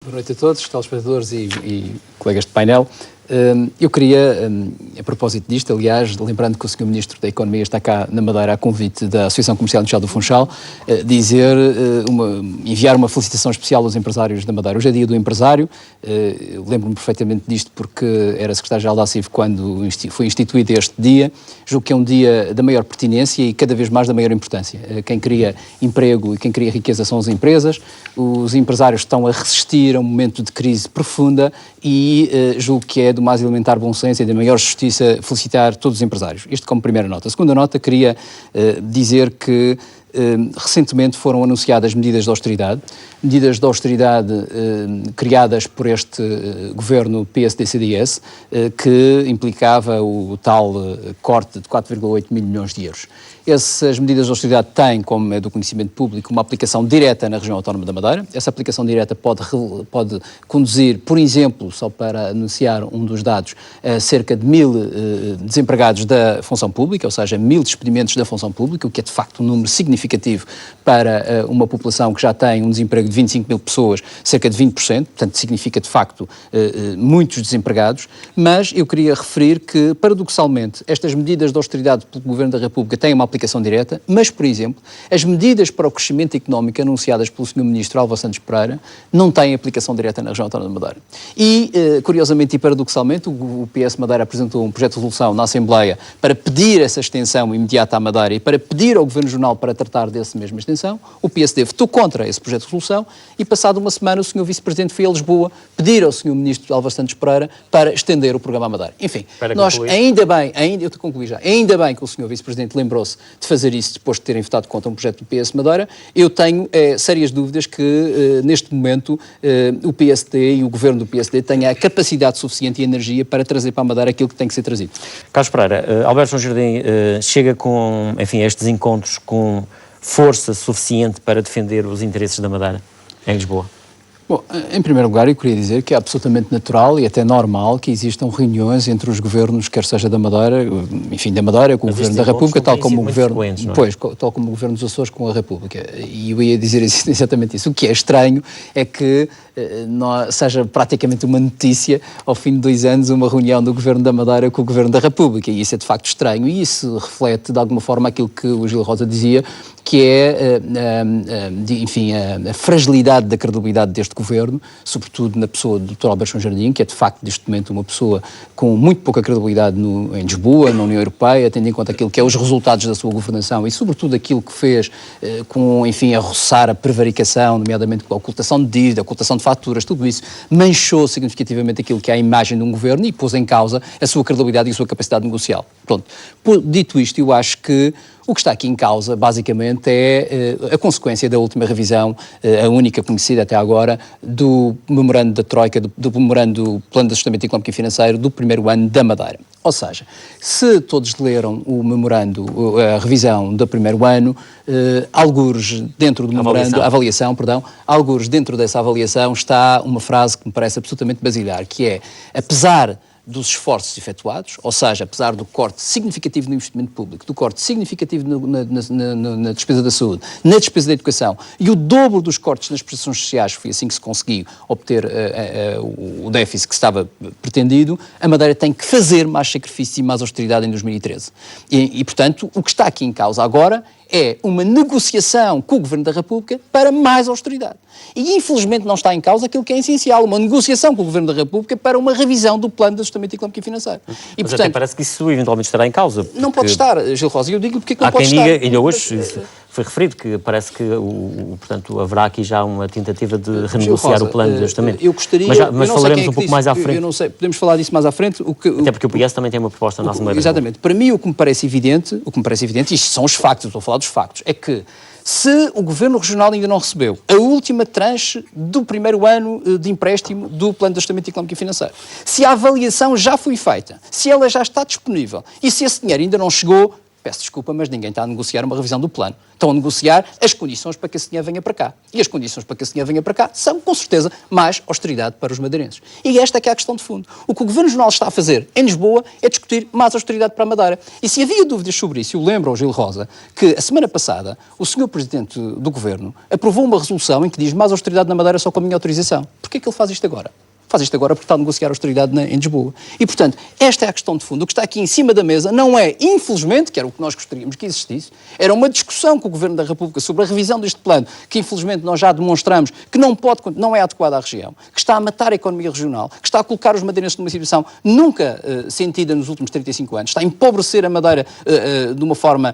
Boa noite a todos, telespectadores e colegas de painel. Eu queria, a propósito disto, aliás, lembrando que o Sr. Ministro da Economia está cá na Madeira a convite da Associação Comercial Industrial do Funchal, enviar uma felicitação especial aos empresários da Madeira. Hoje é dia do empresário, lembro-me perfeitamente disto porque era secretário-geral da ACIV quando foi instituído este dia. Julgo que é um dia da maior pertinência e cada vez mais da maior importância. Quem cria emprego e quem cria riqueza são as empresas. Os empresários estão a resistir a um momento de crise profunda e julgo que é do mais elementar bom senso e da maior justiça felicitar todos os empresários. Isto como primeira nota. A segunda nota, queria dizer que recentemente foram anunciadas medidas de austeridade criadas por este governo PSD-CDS, que implicava o tal corte de 4,8 mil milhões de euros. Essas medidas de austeridade têm, como é do conhecimento público, uma aplicação direta na região autónoma da Madeira. Essa aplicação direta pode conduzir, por exemplo, só para anunciar um dos dados, a cerca de 1.000 desempregados da função pública, ou seja, 1.000 despedimentos da função pública, o que é de facto um número significativo para uma população que já tem um desemprego de 25 mil pessoas, cerca de 20%, portanto significa de facto muitos desempregados, mas eu queria referir que, paradoxalmente, estas medidas de austeridade pelo Governo da República têm uma aplicação direta, mas, por exemplo, as medidas para o crescimento económico anunciadas pelo Sr. Ministro Álvaro Santos Pereira não têm aplicação direta na região autónoma da Madeira. E, curiosamente e paradoxalmente, o PS Madeira apresentou um projeto de resolução na Assembleia para pedir essa extensão imediata à Madeira e para pedir ao Governo Regional para tratar dessa mesma extensão. O PSD votou contra esse projeto de resolução e, passado uma semana, o Sr. Vice-Presidente foi a Lisboa pedir ao Sr. Ministro Álvaro Santos Pereira para estender o programa à Madeira. Enfim, nós ainda bem que o Sr. Vice-Presidente lembrou-se de fazer isso depois de terem votado contra um projeto do PS Madeira. Eu tenho sérias dúvidas que, neste momento, o PSD e o Governo do PSD tenham a capacidade suficiente e energia para trazer para a Madeira aquilo que tem que ser trazido. Carlos Pereira, Alberto João Jardim chega com, enfim, estes encontros com força suficiente para defender os interesses da Madeira em Lisboa? Bom, em primeiro lugar, eu queria dizer que é absolutamente natural e até normal que existam reuniões entre os governos, quer seja da Madeira, enfim, da Madeira com o Governo da República, tal como o Governo, tal como o Governo dos Açores com a República. E eu ia dizer exatamente isso. O que é estranho é que seja praticamente uma notícia, ao fim de 2 anos, uma reunião do Governo da Madeira com o Governo da República. E isso é de facto estranho e isso reflete, de alguma forma, aquilo que o Gil Rosa dizia, que é, enfim, a fragilidade da credibilidade deste governo, sobretudo na pessoa do Dr. Alberto João Jardim, que é de facto neste momento uma pessoa com muito pouca credibilidade em Lisboa, na União Europeia, tendo em conta aquilo que é os resultados da sua governação e sobretudo aquilo que fez com, enfim, a roçar a prevaricação, nomeadamente com a ocultação de dívidas, a ocultação de faturas, tudo isso manchou significativamente aquilo que é a imagem de um governo e pôs em causa a sua credibilidade e a sua capacidade negocial. Pronto. Dito isto, eu acho que o que está aqui em causa, basicamente, é a consequência da última revisão, a única conhecida até agora, do memorando da Troika, do memorando do Plano de Ajustamento Económico e Financeiro do primeiro ano da Madeira. Ou seja, se todos leram o memorando, a revisão do primeiro ano, algures dentro do memorando, algures dentro dessa avaliação está uma frase que me parece absolutamente basilar, que é, apesar dos esforços efetuados, ou seja, apesar do corte significativo no investimento público, do corte significativo na despesa da saúde, na despesa da educação e o dobro dos cortes nas prestações sociais, foi assim que se conseguiu obter o déficit que estava pretendido, a Madeira tem que fazer mais sacrifício e mais austeridade em 2013. E, portanto, o que está aqui em causa agora é uma negociação com o Governo da República para mais austeridade. E, infelizmente, não está em causa aquilo que é essencial, uma negociação com o Governo da República para uma revisão do Plano de Ajustamento Económico e Financeiro. E, mas portanto, até parece que isso eventualmente estará em causa. Não pode estar, Gil Rosa, e eu digo porque não pode estar. Há quem diga, ainda hoje foi referido, que parece que, portanto, haverá aqui já uma tentativa de renegociar o Plano de Ajustamento. Eu gostaria... Mas falaremos um pouco mais à frente. Eu não sei, podemos falar disso mais à frente. Até porque o PS também tem uma proposta na Assembleia. Exatamente. Para mim, o que me parece evidente, isto são os factos, eu estou a falar dos factos, é que se o Governo Regional ainda não recebeu a última tranche do primeiro ano de empréstimo do Plano de Ajustamento Económico e Financeiro, se a avaliação já foi feita, se ela já está disponível e se esse dinheiro ainda não chegou, Peço desculpa, mas ninguém está a negociar uma revisão do plano. Estão a negociar as condições para que esse dinheiro venha para cá. E as condições para que esse dinheiro venha para cá são, com certeza, mais austeridade para os madeirenses. E esta é que é a questão de fundo. O que o Governo Regional está a fazer em Lisboa é discutir mais austeridade para a Madeira. E se havia dúvidas sobre isso, eu lembro ao Gil Rosa que a semana passada o Sr. Presidente do Governo aprovou uma resolução em que diz mais austeridade na Madeira só com a minha autorização. Porquê é que ele faz isto agora? Faz isto agora porque está a negociar a austeridade em Lisboa. E, portanto, esta é a questão de fundo. O que está aqui em cima da mesa não é, infelizmente, que era o que nós gostaríamos que existisse, era uma discussão com o Governo da República sobre a revisão deste plano, que infelizmente nós já demonstramos que não é adequada à região, que está a matar a economia regional, que está a colocar os madeirenses numa situação nunca sentida nos últimos 35 anos, está a empobrecer a Madeira de uma forma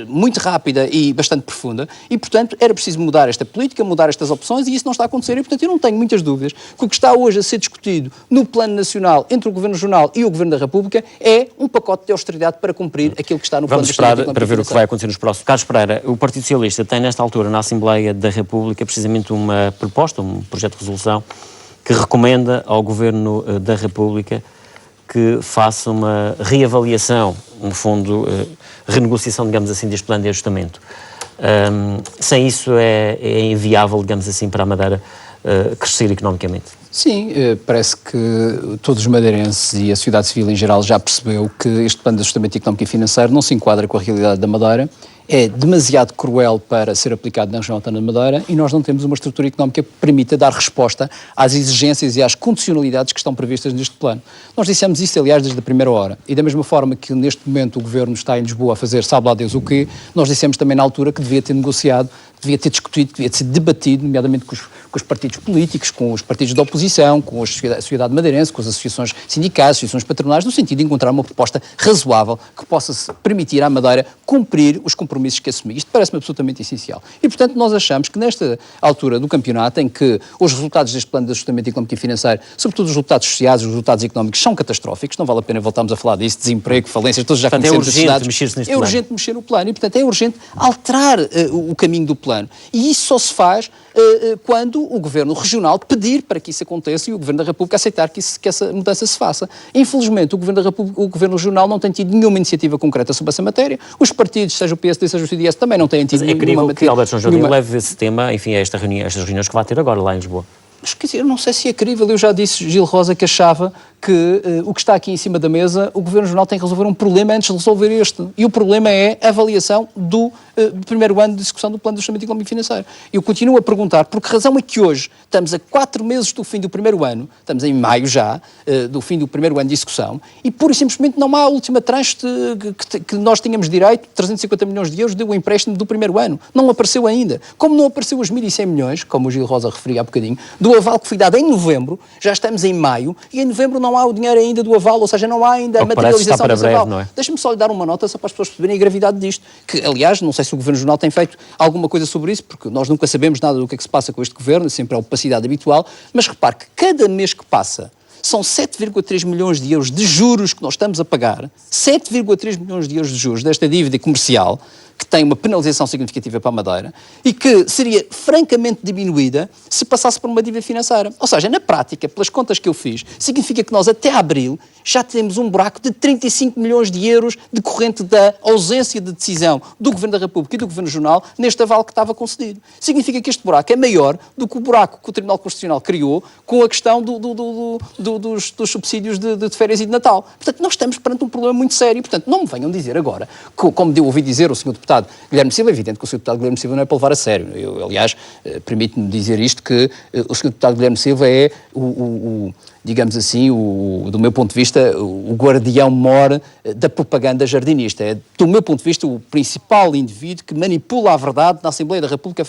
muito rápida e bastante profunda, e, portanto, era preciso mudar esta política, mudar estas opções, e isso não está a acontecer, e, portanto, eu não tenho muitas dúvidas que o que está hoje a ser discutido no plano nacional entre o Governo Regional e o Governo da República é um pacote de austeridade para cumprir aquilo que está no plano nacional. Vamos esperar para ver o que vai acontecer nos próximos. Carlos Pereira, o Partido Socialista tem nesta altura na Assembleia da República precisamente uma proposta, um projeto de resolução que recomenda ao Governo da República que faça uma reavaliação, no fundo, renegociação, digamos assim, deste plano de ajustamento. Sem isso é inviável, digamos assim, para a Madeira crescer economicamente. Sim, parece que todos os madeirenses e a sociedade civil em geral já percebeu que este plano de ajustamento económico e financeiro não se enquadra com a realidade da Madeira, é demasiado cruel para ser aplicado na região autónoma da Madeira e nós não temos uma estrutura económica que permita dar resposta às exigências e às condicionalidades que estão previstas neste plano. Nós dissemos isso, aliás, desde a primeira hora. E da mesma forma que neste momento o Governo está em Lisboa a fazer sabe lá Deus o quê, nós dissemos também na altura que devia ter negociado, devia ter discutido, devia ter sido debatido, nomeadamente com os partidos políticos, com os partidos da oposição, com a sociedade madeirense, com as associações sindicais, associações patronais, no sentido de encontrar uma proposta razoável que possa permitir à Madeira cumprir os compromissos que assumir. Isto parece-me absolutamente essencial. E, portanto, nós achamos que nesta altura do campeonato, em que os resultados deste plano de ajustamento económico e financeiro, sobretudo os resultados sociais e os resultados económicos, são catastróficos, não vale a pena voltarmos a falar disso, desemprego, falências, todos já conhecemos as cidades. É urgente mexer no plano e, portanto, é urgente alterar o caminho do plano. E isso só se faz quando o Governo Regional pedir para que isso aconteça e o Governo da República aceitar que essa mudança se faça. Infelizmente, o Governo Regional não tem tido nenhuma iniciativa concreta sobre essa matéria. Os partidos, seja o PSD, seja o CDS, também não têm tido nenhuma matéria. É incrível que Alberto João leve esse tema, enfim, a estas reuniões que vai ter agora lá em Lisboa. Mas, quer dizer, eu não sei se é crível. Eu já disse, Gil Rosa, que achava que o que está aqui em cima da mesa, o Governo Regional tem que resolver um problema antes de resolver este. E o problema é a avaliação do primeiro ano de execução do Plano de Ajustamento Económico e Financeiro. Eu continuo a perguntar por que razão é que hoje estamos a 4 meses do fim do primeiro ano, estamos em maio já, do fim do primeiro ano de execução, e pura e simplesmente não há a última tranche que nós tínhamos direito, 350 milhões de euros, do empréstimo do primeiro ano. Não apareceu ainda. Como não apareceu os 1.100 milhões, como o Gil Rosa referia há bocadinho, do aval que foi dado em novembro, já estamos em maio, e em novembro não há o dinheiro ainda do aval, ou seja, não há ainda a materialização desse aval. Não é? Deixa-me só lhe dar uma nota, só para as pessoas perceberem a gravidade disto, que, aliás, não sei se o Governo Regional tem feito alguma coisa sobre isso, porque nós nunca sabemos nada do que é que se passa com este Governo, é sempre a opacidade habitual, mas repare que cada mês que passa são 7,3 milhões de euros de juros que nós estamos a pagar, 7,3 milhões de euros de juros desta dívida comercial, que tem uma penalização significativa para a Madeira e que seria francamente diminuída se passasse por uma dívida financeira. Ou seja, na prática, pelas contas que eu fiz, significa que nós até abril já temos um buraco de 35 milhões de euros decorrente da ausência de decisão do Governo da República e do Governo Regional neste aval que estava concedido. Significa que este buraco é maior do que o buraco que o Tribunal Constitucional criou com a questão dos subsídios de férias e de Natal. Portanto, nós estamos perante um problema muito sério. Portanto, não me venham dizer agora, como deu ouvi dizer o Sr. Deputado Guilherme Silva, é evidente que o Sr. Deputado Guilherme Silva não é para levar a sério. Eu, aliás, permite-me dizer isto, que o Sr. Deputado Guilherme Silva é digamos assim, do meu ponto de vista, o guardião-mor da propaganda jardinista. É, do meu ponto de vista, o principal indivíduo que manipula a verdade na Assembleia da República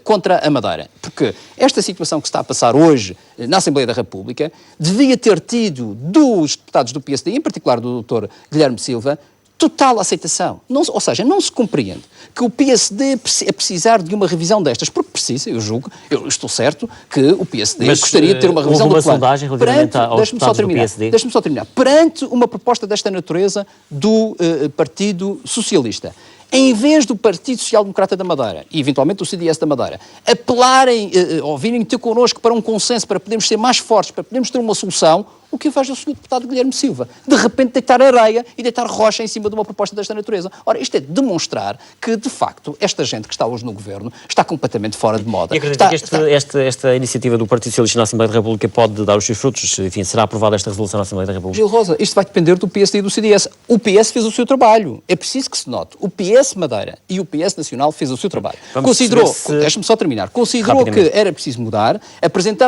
contra a Madeira. Porque esta situação que se está a passar hoje na Assembleia da República devia ter tido dos deputados do PSD, em particular do Dr. Guilherme Silva, total aceitação. Ou seja, não se compreende que o PSD a precisar de uma revisão destas, porque precisa, eu julgo, eu estou certo que o PSD gostaria de ter uma revisão do plano. Sondagem relativamente aos deputados do PSD? Deixe-me só terminar. Perante uma proposta desta natureza do Partido Socialista, em vez do Partido Social Democrata da Madeira e, eventualmente, do CDS da Madeira, apelarem ou virem ter connosco para um consenso, para podermos ser mais fortes, para podermos ter uma solução, o que eu vejo o Sr. Deputado Guilherme Silva, de repente deitar areia e deitar rocha em cima de uma proposta desta natureza. Ora, isto é demonstrar que, de facto, esta gente que está hoje no Governo está completamente fora de moda. E acredita que esta iniciativa do Partido Socialista na Assembleia da República pode dar os seus frutos? Enfim, será aprovada esta resolução na Assembleia da República? Gil Rosa, isto vai depender do PSD e do CDS. O PS fez o seu trabalho. É preciso que se note. O PS Madeira e o PS Nacional fez o seu trabalho. Considerou, deixa-me só terminar, considerou que era preciso mudar,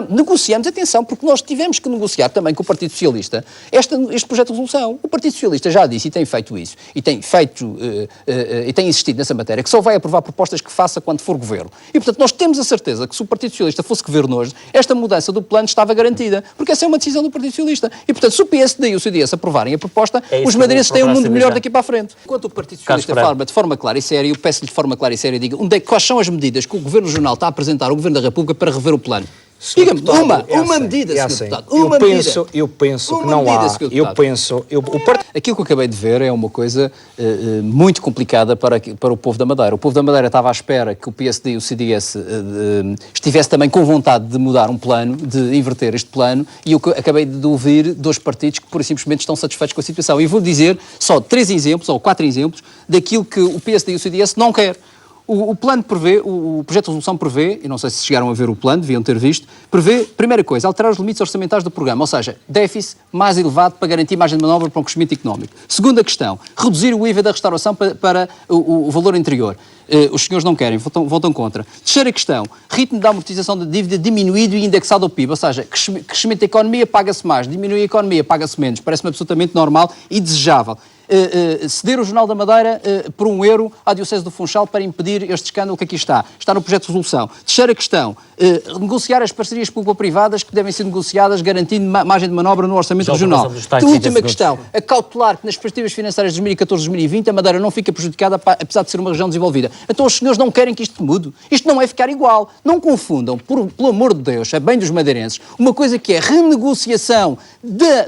negociamos, atenção, porque nós tivemos que negociar também com o Partido Socialista este projeto de resolução. O Partido Socialista já disse e tem feito isso, e tem insistido nessa matéria, que só vai aprovar propostas que faça quando for governo. E, portanto, nós temos a certeza que se o Partido Socialista fosse governo hoje, esta mudança do plano estava garantida, porque essa é uma decisão do Partido Socialista. E, portanto, se o PSD e o CDS aprovarem a proposta, os madeirenses têm um mundo melhor daqui para a frente. Enquanto o Partido Socialista fala de forma clara e séria, eu peço-lhe de forma clara e séria, diga quais são as medidas que o Governo Regional está a apresentar ao Governo da República para rever o plano. Diga-me, uma medida, Sr. Deputado. Eu penso que não há. Aquilo que eu acabei de ver é uma coisa muito complicada para o povo da Madeira. O povo da Madeira estava à espera que o PSD e o CDS estivesse também com vontade de mudar um plano, de inverter este plano, e eu acabei de ouvir dois partidos que pura e simplesmente estão satisfeitos com a situação. E vou dizer só 3 exemplos, ou 4 exemplos, daquilo que o PSD e o CDS não querem. O plano prevê, o projeto de resolução prevê, e não sei se chegaram a ver o plano, deviam ter visto, prevê, primeira coisa, alterar os limites orçamentais do programa, ou seja, déficit mais elevado para garantir margem de manobra para um crescimento económico. Segunda questão, reduzir o IVA da restauração para o valor anterior. Os senhores não querem, votam contra. Terceira questão, ritmo de amortização da dívida diminuído e indexado ao PIB, ou seja, crescimento da economia paga-se mais, diminui a economia paga-se menos, parece-me absolutamente normal e desejável. Ceder o Jornal da Madeira por €1 à Diocese do Funchal para impedir este escândalo que aqui está no projeto de resolução. Terceira questão, negociar as parcerias público-privadas que devem ser negociadas garantindo margem de manobra no orçamento regional. Última questão, acautelar que nas perspectivas financeiras de 2014-2020 a Madeira não fica prejudicada apesar de ser uma região desenvolvida. Então os senhores não querem que isto mude. Isto não é ficar igual. Não confundam, pelo amor de Deus, a bem dos madeirenses, uma coisa que é renegociação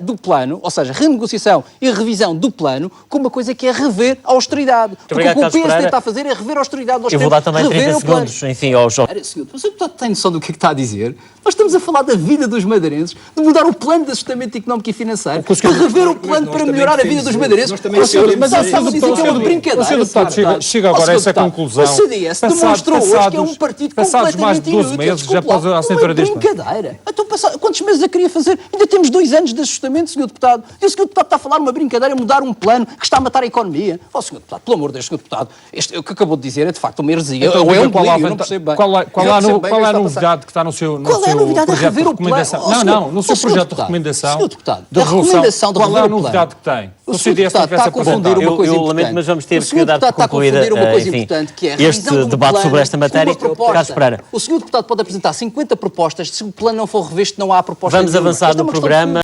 do plano, ou seja, renegociação e revisão do plano, com uma coisa que é rever a austeridade. Porque o que o PSD está a fazer é rever a austeridade. Eu vou dar também 30 segundos, enfim, ao Jorge. Senhor, você tem noção do que é que está a dizer? Nós estamos a falar da vida dos madeirenses, de mudar o plano de ajustamento económico e financeiro, de rever o plano para melhorar a vida dos madeirenses. Mas sabe dizer que é uma brincadeira. O Sr. Deputado chega agora a essa conclusão. O CDS demonstrou hoje que é um partido completamente inútil. Não é brincadeira. Então, quantos meses a queria fazer? Ainda temos 2 anos de ajustamento, Sr. Deputado. E o Sr. Deputado está a falar uma brincadeira, mudar um plano que está a matar a economia. Sr. Deputado, pelo amor de Deus, Sr. Deputado, o que acabou de dizer é de facto uma heresia. Então, Ou é um delírio, eu não percebo bem. Qual é a novidade que está no seu projeto de recomendação? Não, no seu projeto de recomendação. Sr. Deputado, a recomendação de rever o plano. Qual é a novidade que tem? O Sr. Deputado está a confundir uma coisa importante. Lamento, mas vamos ter que dar por concluída este debate sobre esta matéria. Carlos Pereira. O Sr. Deputado pode apresentar 50 propostas, se o plano não for revisto, não há propostas. Vamos avançar no programa.